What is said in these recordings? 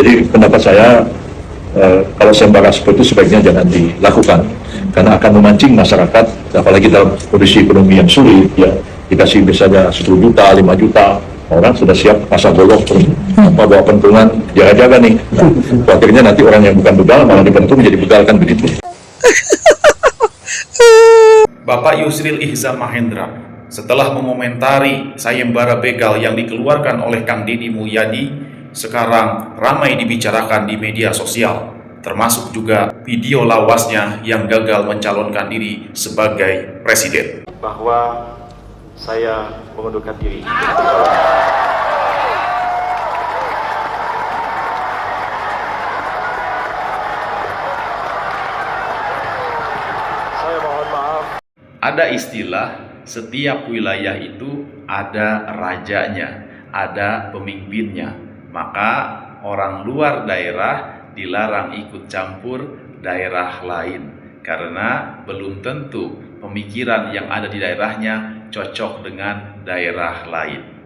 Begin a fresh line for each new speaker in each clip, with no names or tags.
Jadi pendapat saya, kalau sembara seperti itu sebaiknya jangan dilakukan, karena akan memancing masyarakat, apalagi dalam kondisi ekonomi yang sulit, ya dikasih misalnya 10 juta, 5 juta, orang sudah siap pasang golok tanpa bawa pentungan, jaga-jaga nih. Akhirnya nanti orang yang bukan begal malah dibentuk menjadi begal, kan begitu.
Bapak Yusril Ihza Mahendra setelah mengomentari sayembara begal yang dikeluarkan oleh Kang Deddy Mulyadi sekarang ramai dibicarakan di media sosial, termasuk juga video lawasnya yang gagal mencalonkan diri sebagai presiden.
Bahwa saya mengundurkan diri. Saya mohon maaf.
Ada istilah, setiap wilayah itu ada rajanya, ada pemimpinnya. Maka orang luar daerah dilarang ikut campur daerah lain, karena belum tentu pemikiran yang ada di daerahnya cocok dengan daerah lain.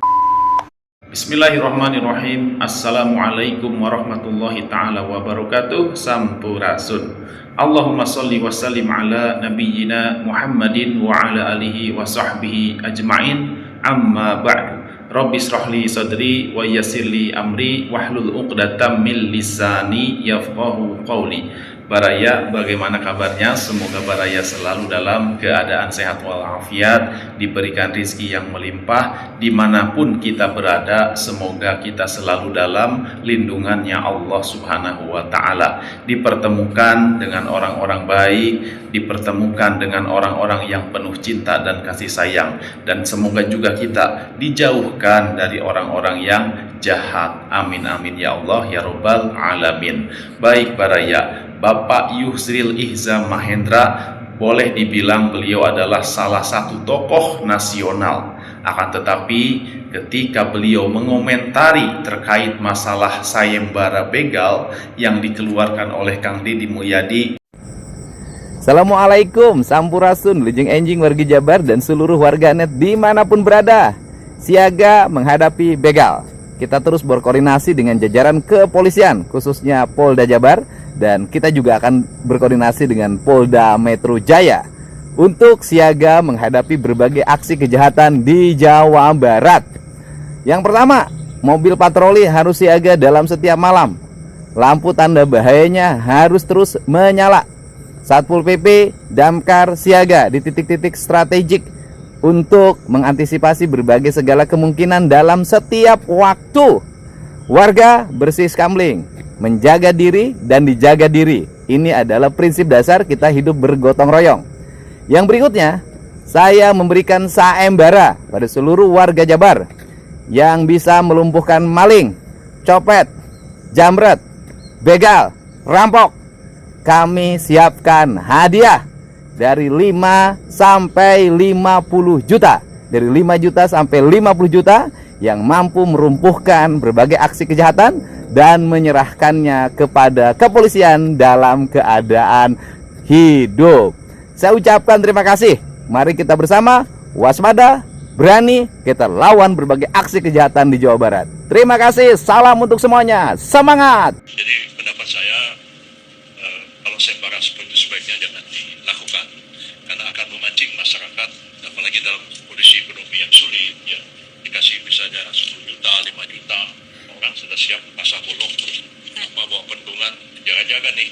Bismillahirrahmanirrahim. Assalamualaikum warahmatullahi ta'ala wabarakatuh. Sampurasun. Allahumma salli wa sallim ala nabiyyina Muhammadin wa ala alihi wa sahbihi ajma'in. Amma ba'du. Rabbi shrahli sadri wa yassirli amri wahlul 'uqdatam min lisani yafqahu qawli. Baraya, bagaimana kabarnya? Semoga Baraya selalu dalam keadaan sehat walafiat, diberikan rizki yang melimpah dimanapun kita berada. Semoga kita selalu dalam lindungannya Allah Subhanahu wa Ta'ala, dipertemukan dengan orang-orang baik, dipertemukan dengan orang-orang yang penuh cinta dan kasih sayang, dan semoga juga kita dijauhkan dari orang-orang yang jahat. Amin amin ya Allah ya Rabbal alamin. Baik Baraya, Bapak Yusril Ihza Mahendra, boleh dibilang beliau adalah salah satu tokoh nasional. Akan tetapi ketika beliau mengomentari terkait masalah sayembara begal yang dikeluarkan oleh Kang Deddy Mulyadi.
Assalamualaikum, sampurasun, lejeng enjing wargi Jabar dan seluruh warganet dimanapun berada. Siaga menghadapi begal. Kita terus berkoordinasi dengan jajaran kepolisian, khususnya Polda Jabar, dan kita juga akan berkoordinasi dengan Polda Metro Jaya untuk siaga menghadapi berbagai aksi kejahatan di Jawa Barat. Yang pertama, mobil patroli harus siaga dalam setiap malam. Lampu tanda bahayanya harus terus menyala. Satpol PP, Damkar siaga di titik-titik strategik untuk mengantisipasi berbagai segala kemungkinan dalam setiap waktu. Warga bersih skamling, menjaga diri dan dijaga diri. Ini adalah prinsip dasar kita hidup bergotong royong. Yang berikutnya, saya memberikan sayembara pada seluruh warga Jabar yang bisa melumpuhkan maling, copet, jamret, begal, rampok. Kami siapkan hadiah dari 5 sampai 50 juta. Dari 5 juta sampai 50 juta yang mampu merumpuhkan berbagai aksi kejahatan dan menyerahkannya kepada kepolisian dalam keadaan hidup. Saya ucapkan terima kasih. Mari kita bersama waspada, berani, kita lawan berbagai aksi kejahatan di Jawa Barat. Terima kasih, salam untuk semuanya, semangat.
Jadi pendapat saya, kalau sembara seperti itu sebaiknya jangan dilakukan, karena akan memancing masyarakat, apalagi dalam kondisi ekonomi yang sulit, ya dikasih misalnya 10 juta, 5 juta, orang sudah siap pasang golok terus apa bawa pentungan, jaga-jaga nih.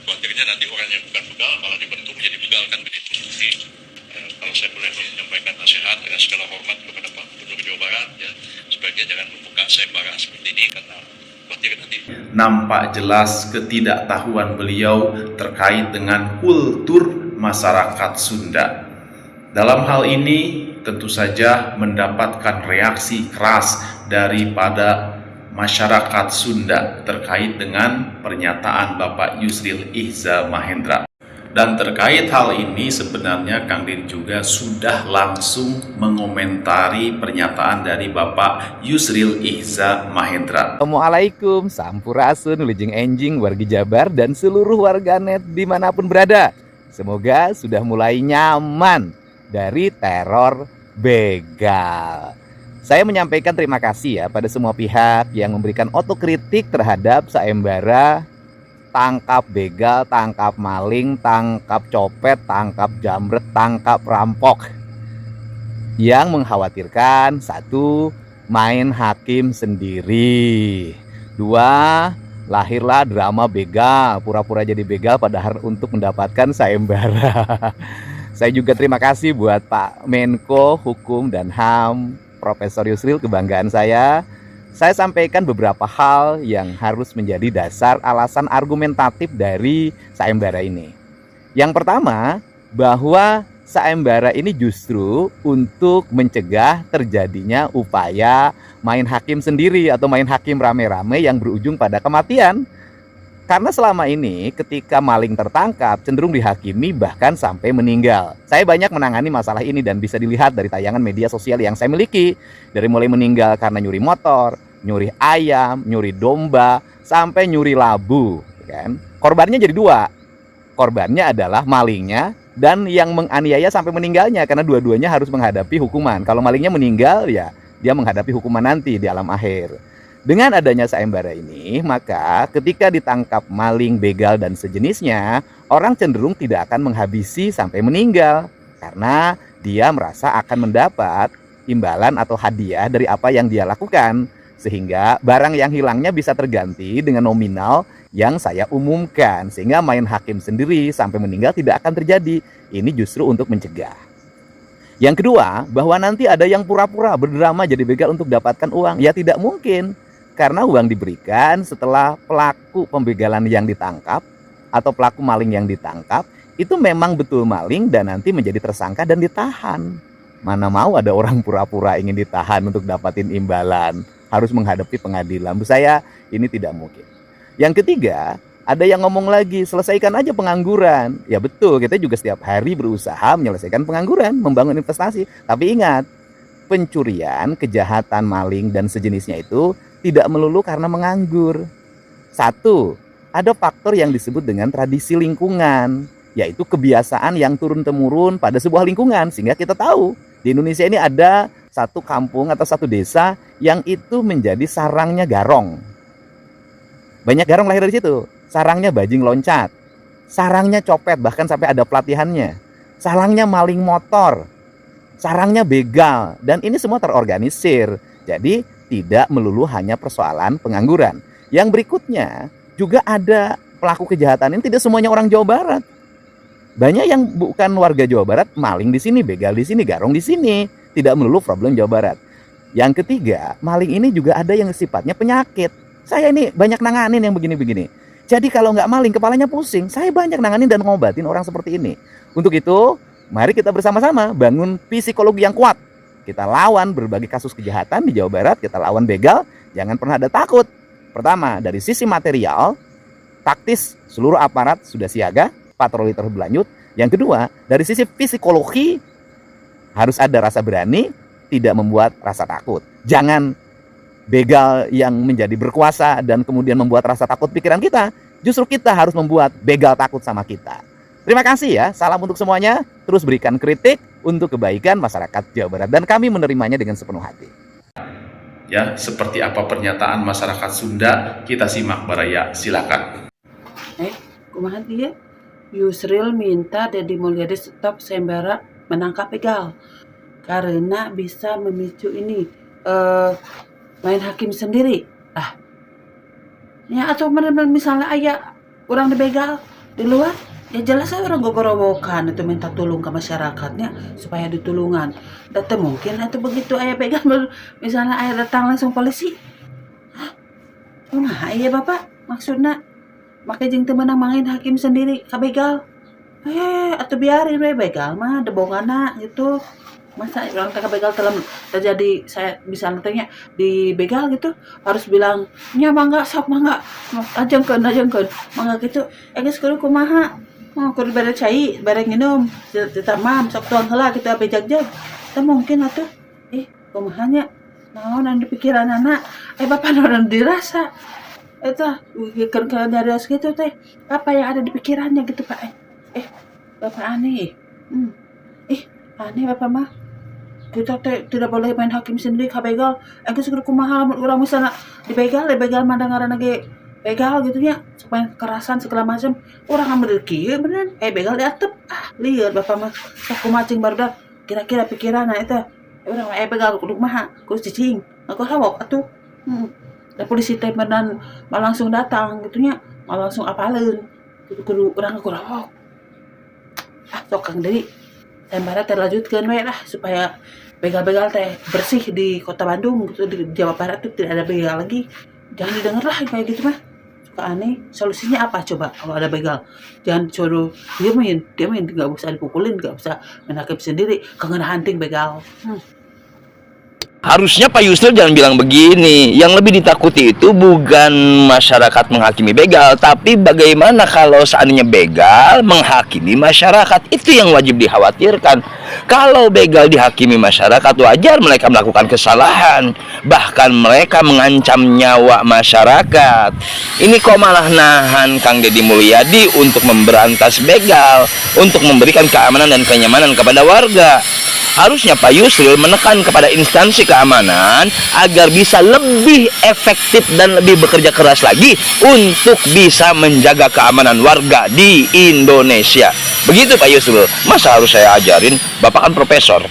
Akhirnya nanti orang yang bukan begal malah dibentuk menjadi begal, kan begitu. Jadi kalau saya boleh menyampaikan nasihat dengan segala hormat kepada Pak Gubernur Jawa Barat, ya sebaiknya jangan membuka sayembara seperti ini, karena khawatir nanti.
Nampak jelas ketidaktahuan beliau terkait dengan kultur masyarakat Sunda. Dalam hal ini tentu saja mendapatkan reaksi keras daripada masyarakat Sunda terkait dengan pernyataan Bapak Yusril Ihza Mahendra. Dan terkait hal ini sebenarnya Kang Deddy juga sudah langsung mengomentari pernyataan dari Bapak Yusril Ihza Mahendra.
Assalamualaikum, sampurasun, lejeng enjing wargi Jabar dan seluruh warganet dimanapun berada. Semoga sudah mulai nyaman dari teror begal. Saya menyampaikan terima kasih ya pada semua pihak yang memberikan otokritik terhadap sayembara tangkap begal, tangkap maling, tangkap copet, tangkap jambret, tangkap rampok yang mengkhawatirkan: satu, main hakim sendiri; dua, lahirlah drama begal, pura-pura jadi begal padahal untuk mendapatkan sayembara. Saya juga terima kasih buat Pak Menko Hukum dan HAM, Profesor Yusril, kebanggaan saya. Saya sampaikan beberapa hal yang harus menjadi dasar alasan argumentatif dari sayembara ini. Yang pertama, bahwa sayembara ini justru untuk mencegah terjadinya upaya main hakim sendiri atau main hakim rame-rame yang berujung pada kematian. Karena selama ini ketika maling tertangkap cenderung dihakimi bahkan sampai meninggal. Saya banyak menangani masalah ini dan bisa dilihat dari tayangan media sosial yang saya miliki. Dari mulai meninggal karena nyuri motor, nyuri ayam, nyuri domba, sampai nyuri labu, kan? Korbannya jadi dua. Korbannya adalah malingnya dan yang menganiaya sampai meninggalnya, karena dua-duanya harus menghadapi hukuman. Kalau malingnya meninggal, ya dia menghadapi hukuman nanti di alam akhir. Dengan adanya sayembara ini, maka ketika ditangkap maling, begal, dan sejenisnya, orang cenderung tidak akan menghabisi sampai meninggal karena dia merasa akan mendapat imbalan atau hadiah dari apa yang dia lakukan, sehingga barang yang hilangnya bisa terganti dengan nominal yang saya umumkan, sehingga main hakim sendiri sampai meninggal tidak akan terjadi. Ini justru untuk mencegah. Yang kedua, bahwa nanti ada yang pura-pura berdrama jadi begal untuk dapatkan uang. Ya tidak mungkin, karena uang diberikan setelah pelaku pembegalan yang ditangkap atau pelaku maling yang ditangkap itu memang betul maling dan nanti menjadi tersangka dan ditahan. Mana mau ada orang pura-pura ingin ditahan untuk dapatin imbalan, harus menghadapi pengadilan. Menurut saya ini tidak mungkin. Yang ketiga, ada yang ngomong lagi, selesaikan aja pengangguran. Ya betul, kita juga setiap hari berusaha menyelesaikan pengangguran, membangun investasi. Tapi ingat, pencurian, kejahatan, maling, dan sejenisnya itu tidak melulu karena menganggur. Satu, ada faktor yang disebut dengan tradisi lingkungan, yaitu kebiasaan yang turun-temurun pada sebuah lingkungan. Sehingga kita tahu, di Indonesia ini ada satu kampung atau satu desa yang itu menjadi sarangnya garong. Banyak garong lahir dari situ. Sarangnya bajing loncat, sarangnya copet, bahkan sampai ada pelatihannya, sarangnya maling motor, sarangnya begal, dan ini semua terorganisir. Jadi tidak melulu hanya persoalan pengangguran. Yang berikutnya juga ada pelaku kejahatan ini tidak semuanya orang Jawa Barat. Banyak yang bukan warga Jawa Barat, maling di sini, begal di sini, garong di sini. Tidak melulu problem Jawa Barat. Yang ketiga, maling ini juga ada yang sifatnya penyakit. Saya ini banyak nanganin yang begini-begini. Jadi kalau nggak maling, kepalanya pusing. Saya banyak nanganin dan ngobatin orang seperti ini. Untuk itu, mari kita bersama-sama bangun psikologi yang kuat. Kita lawan berbagai kasus kejahatan di Jawa Barat, kita lawan begal, jangan pernah ada takut. Pertama, dari sisi material, taktis, seluruh aparat sudah siaga, patroli terus berlanjut. Yang kedua, dari sisi psikologi, harus ada rasa berani, tidak membuat rasa takut. Jangan begal yang menjadi berkuasa dan kemudian membuat rasa takut pikiran kita. Justru kita harus membuat begal takut sama kita. Terima kasih ya, salam untuk semuanya. Terus berikan kritik untuk kebaikan masyarakat Jawa Barat dan kami menerimanya dengan sepenuh hati.
Ya, seperti apa pernyataan masyarakat Sunda? Kita simak Baraya, silakan.
Kumaha dia? Yusril minta Deddy Mulyadi stop sayembara menangkap begal karena bisa memicu ini main hakim sendiri. Ya atau misalnya ayah orang dibegal di luar, ya jelas saya orang gogorowokan itu minta tolong ke masyarakatnya supaya ditulungan. Dan mungkin itu begitu ayah begal, misalnya ayah datang langsung polisi. Nah ayah bapak maksudnya pakai jeng temenang main hakim sendiri ke begal. Atau biarin we begal mah debongana gitu. Masa orang teka begal telah terjadi, saya bisa ngertinya di begal gitu harus bilang nya mangga sok mangga ajengkeun mangga gitu geus kudu kumaha kudu bare cai bare nginum ditamam sok tuang heula gitu ape jag-jag teh mungkin atuh kumaha nya naon anu di pikiran anak bapak naon dirasa eta kan nyarios gitu teh apa yang ada di pikirannya gitu Pak bapak aneh aneh bapak mah kita tidak boleh main hakim sendiri ka begal. Engke sudah kumaha mun urang misalna dibegal mah ngaranna ge begal gitu nya, supaya kekerasan segala macam. Urang ngambil kieu beneran, begal diatep. Lieur bapak mah sok kumacing barudak kira-kira pikiranna eta. Urang mah begal kudu kumaha, kudu cicing. Aku hawak atuh. Da polisi teh beneran mah langsung datang gitu nya, mah langsung apaleun. Kudu urang kurawok. Sok Kang Dewi, sembara terlanjutkan we lah supaya begal-begal teh bersih di kota Bandung gitu, di Jawa Barat tuh tidak ada begal lagi. Jangan didengar lah kayak gitu mah. Suka aneh. Solusinya apa coba kalau ada begal? Jangan suruh diamin, nggak usah dipukulin, nggak usah menakib sendiri, kangen hunting begal.
Harusnya Pak Yusril jangan bilang begini. Yang lebih ditakuti itu bukan masyarakat menghakimi begal, tapi bagaimana kalau seandainya begal menghakimi masyarakat. Itu yang wajib dikhawatirkan. Kalau begal dihakimi masyarakat, wajar mereka melakukan kesalahan. Bahkan mereka mengancam nyawa masyarakat. Ini kok malah nahan Kang Deddy Mulyadi untuk memberantas begal, untuk memberikan keamanan dan kenyamanan kepada warga. Harusnya Pak Yusril menekan kepada instansi keamanan agar bisa lebih efektif dan lebih bekerja keras lagi untuk bisa menjaga keamanan warga di Indonesia. Begitu Pak Yusril. Masa harus saya ajarin? Bapak kan profesor.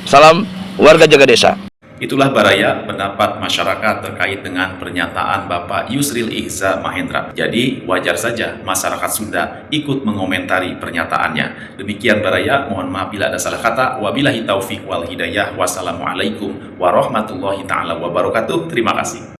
Salam warga jaga desa.
Itulah Baraya pendapat masyarakat terkait dengan pernyataan Bapak Yusril Ihza Mahendra. Jadi wajar saja masyarakat Sunda ikut mengomentari pernyataannya. Demikian Baraya, mohon maaf bila ada salah kata. Wabillahi taufiq wal hidayah. Wassalamualaikum warahmatullahi taala wabarakatuh. Terima kasih.